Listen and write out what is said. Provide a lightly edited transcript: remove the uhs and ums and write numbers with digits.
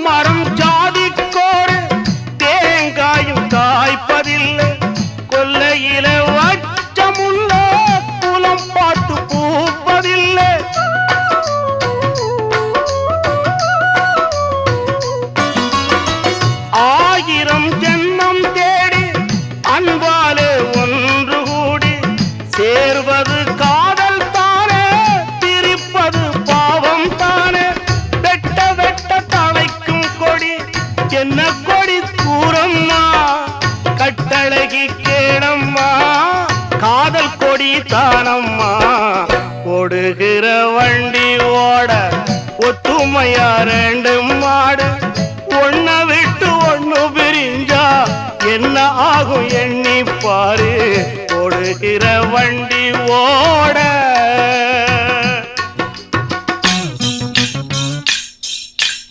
மரம் ஜாதிக்கோடு தேங்காயும் காய்ப்பதில்லை கொல்லையில வச்சமுள்ள குலம் பார்த்து பூப்பதில்லை ஆயிரம் ஜென்மம் தேடி அன்பாலே ஒன்று கூடி சேர்வது காதல் தானே பிரிப்பது பாவம் தானே வெட்ட வெட்ட தலைக்கும் கொடி என்ன கொடி கூறம்மா கட்டழகி கேளம்மா காதல் கொடி தானம்மா ஓடுகிற வண்டி ஓட ஒத்துமையா ரெண்டு மாடு ஒன்ன விட்டு ஒண்ணு பிரிஞ்சா என்ன ஆகும் எண்ணி பாரு ஓடுகிற வண்டி ஓட